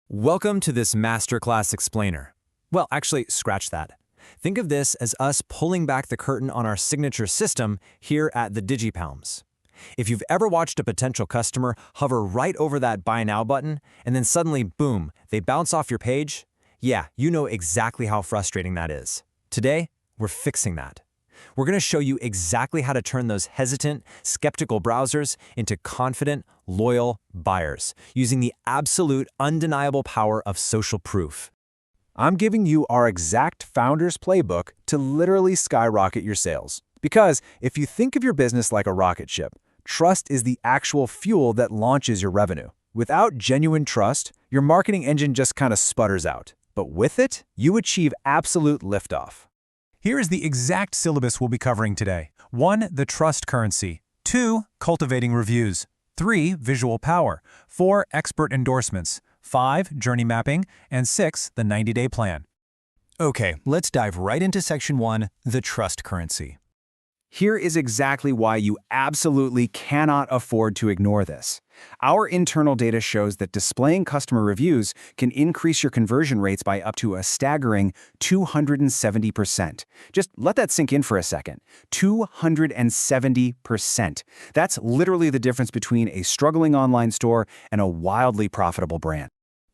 Welcome to this Masterclass Explainer. Well, actually, scratch that. Think of this as us pulling back the curtain on our signature system here at the DigiPalms. If you've ever watched a potential customer hover right over that Buy Now button, and then suddenly, boom, they bounce off your page, yeah, you know exactly how frustrating that is. Today, we're fixing that. We're going to show you exactly how to turn those hesitant, skeptical browsers into confident, loyal buyers using the absolute, undeniable power of social proof. I'm giving you our exact founder's playbook to literally skyrocket your sales. Because if you think of your business like a rocket ship, trust is the actual fuel that launches your revenue. Without genuine trust, your marketing engine just kind of sputters out. But with it, you achieve absolute liftoff. Here is the exact syllabus we'll be covering today. 1. The trust currency. 2. Cultivating reviews. 3. Visual power. 4. Expert endorsements. 5. Journey mapping. And 6. The 90-day plan. Okay, let's dive right into Section 1, the trust currency. Here is exactly why you absolutely cannot afford to ignore this. Our internal data shows that displaying customer reviews can increase your conversion rates by up to a staggering 270%. Just let that sink in for a second. 270%. That's literally the difference between a struggling online store and a wildly profitable brand.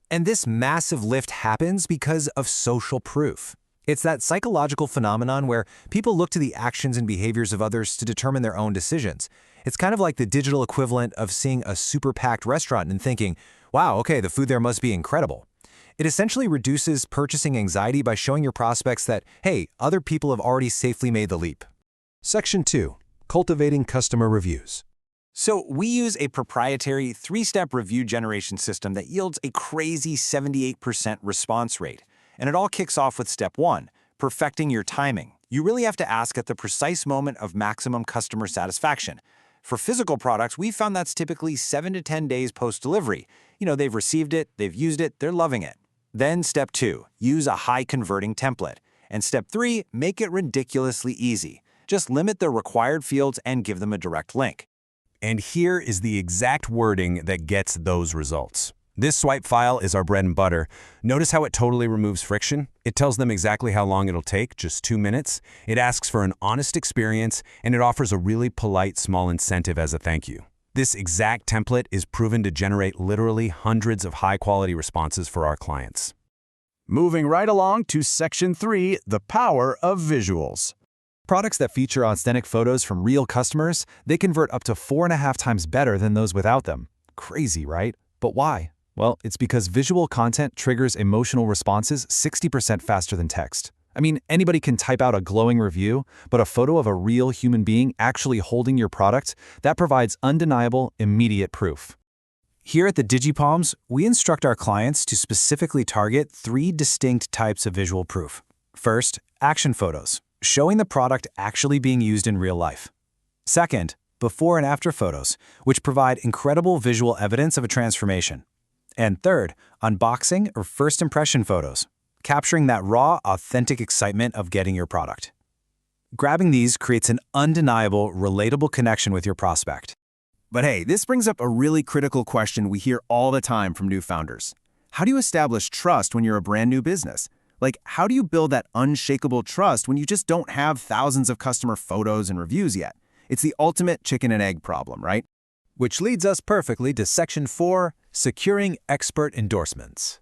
And this massive lift happens because of social proof. It's that psychological phenomenon where people look to the actions and behaviors of others to determine their own decisions. It's kind of like the digital equivalent of seeing a super packed restaurant and thinking, wow, okay, the food there must be incredible. It essentially reduces purchasing anxiety by showing your prospects that, hey, other people have already safely made the leap. Section 2. Cultivating customer reviews. So we use a proprietary 3-step review generation system that yields a crazy 78% response rate. And it all kicks off with step 1, perfecting your timing. You really have to ask at the precise moment of maximum customer satisfaction. For physical products, we found that's typically 7 to 10 days post-delivery. They've received it, they've used it, they're loving it. Then step 2, use a high-converting template. And step 3, make it ridiculously easy. Just limit the required fields and give them a direct link. And here is the exact wording that gets those results. This swipe file is our bread and butter. Notice how it totally removes friction? It tells them exactly how long it'll take, just 2 minutes. It asks for an honest experience, and it offers a really polite small incentive as a thank you. This exact template is proven to generate literally hundreds of high-quality responses for our clients. Moving right along to Section 3, the power of visuals. Products that feature authentic photos from real customers, they convert up to 4.5 times better than those without them. Crazy, right? But why? Well, it's because visual content triggers emotional responses 60% faster than text. I mean, anybody can type out a glowing review, but a photo of a real human being actually holding your product, that provides undeniable, immediate proof. Here at the DigiPalms, we instruct our clients to specifically target 3 distinct types of visual proof. First, action photos, showing the product actually being used in real life. Second, before and after photos, which provide incredible visual evidence of a transformation. And third, unboxing or first impression photos, capturing that raw, authentic excitement of getting your product. Grabbing these creates an undeniable, relatable connection with your prospect. But hey, this brings up a really critical question we hear all the time from new founders. How do you establish trust when you're a brand new business? How do you build that unshakable trust when you just don't have thousands of customer photos and reviews yet? It's the ultimate chicken and egg problem, right? Which leads us perfectly to Section 4, securing expert endorsements.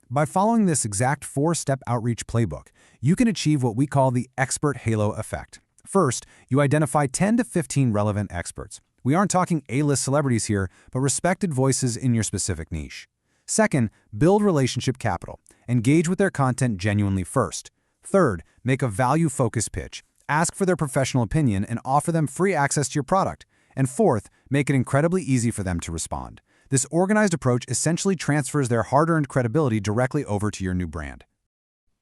By following this exact 4-step outreach playbook, you can achieve what we call the expert halo effect. First, you identify 10 to 15 relevant experts. We aren't talking A-list celebrities here, but respected voices in your specific niche. Second, build relationship capital. Engage with their content genuinely first. Third, make a value-focused pitch. Ask for their professional opinion and offer them free access to your product. And fourth, make it incredibly easy for them to respond. This organized approach essentially transfers their hard-earned credibility directly over to your new brand.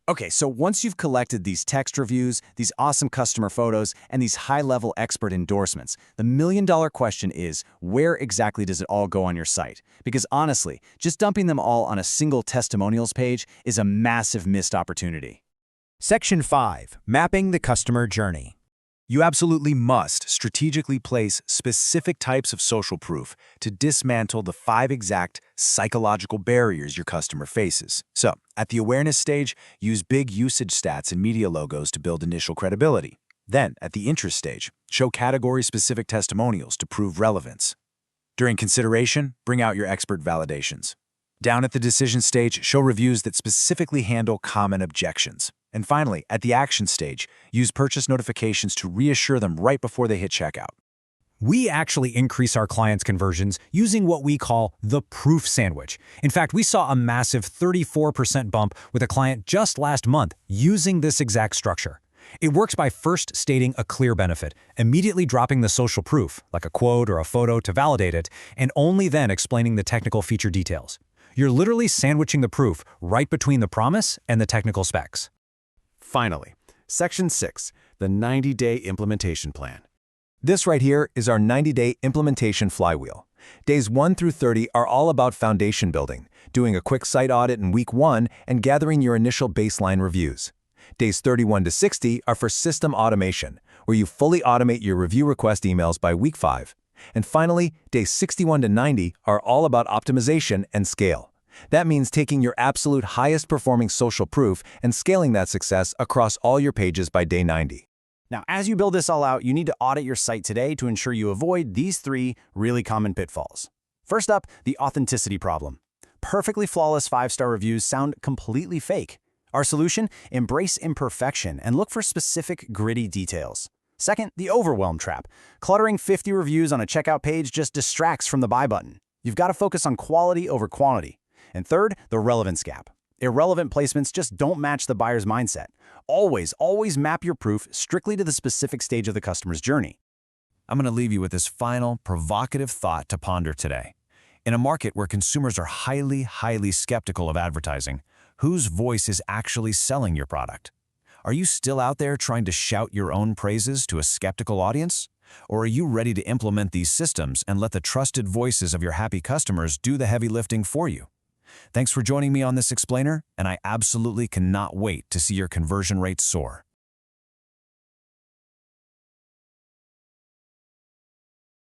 Okay, so once you've collected these text reviews, these awesome customer photos, and these high-level expert endorsements, the million-dollar question is, where exactly does it all go on your site? Because honestly, just dumping them all on a single testimonials page is a massive missed opportunity. Section 5, mapping the customer journey. You absolutely must strategically place specific types of social proof to dismantle the 5 exact psychological barriers your customer faces. So, at the awareness stage, use big usage stats and media logos to build initial credibility. Then, at the interest stage, show category-specific testimonials to prove relevance. During consideration, bring out your expert validations. Down at the decision stage, show reviews that specifically handle common objections. And finally, at the action stage, use purchase notifications to reassure them right before they hit checkout. We actually increase our clients' conversions using what we call the proof sandwich. In fact, we saw a massive 34% bump with a client just last month using this exact structure. It works by first stating a clear benefit, immediately dropping the social proof, like a quote or a photo to validate it, and only then explaining the technical feature details. You're literally sandwiching the proof right between the promise and the technical specs. Finally, Section 6, the 90-day implementation plan. This right here is our 90-day implementation flywheel. Days 1 through 30 are all about foundation building, doing a quick site audit in week 1 and gathering your initial baseline reviews. Days 31 to 60 are for system automation, where you fully automate your review request emails by week 5. And finally, days 61 to 90 are all about optimization and scale. That means taking your absolute highest performing social proof and scaling that success across all your pages by day 90. Now, as you build this all out, you need to audit your site today to ensure you avoid these 3 really common pitfalls. First up, the authenticity problem. Perfectly flawless 5-star reviews sound completely fake. Our solution? Embrace imperfection and look for specific, gritty details. Second, the overwhelm trap. Cluttering 50 reviews on a checkout page just distracts from the buy button. You've got to focus on quality over quantity. And third, the relevance gap. Irrelevant placements just don't match the buyer's mindset. Always map your proof strictly to the specific stage of the customer's journey. I'm going to leave you with this final, provocative thought to ponder today. In a market where consumers are highly skeptical of advertising, whose voice is actually selling your product? Are you still out there trying to shout your own praises to a skeptical audience? Or are you ready to implement these systems and let the trusted voices of your happy customers do the heavy lifting for you? Thanks for joining me on this explainer, and I absolutely cannot wait to see your conversion rates soar.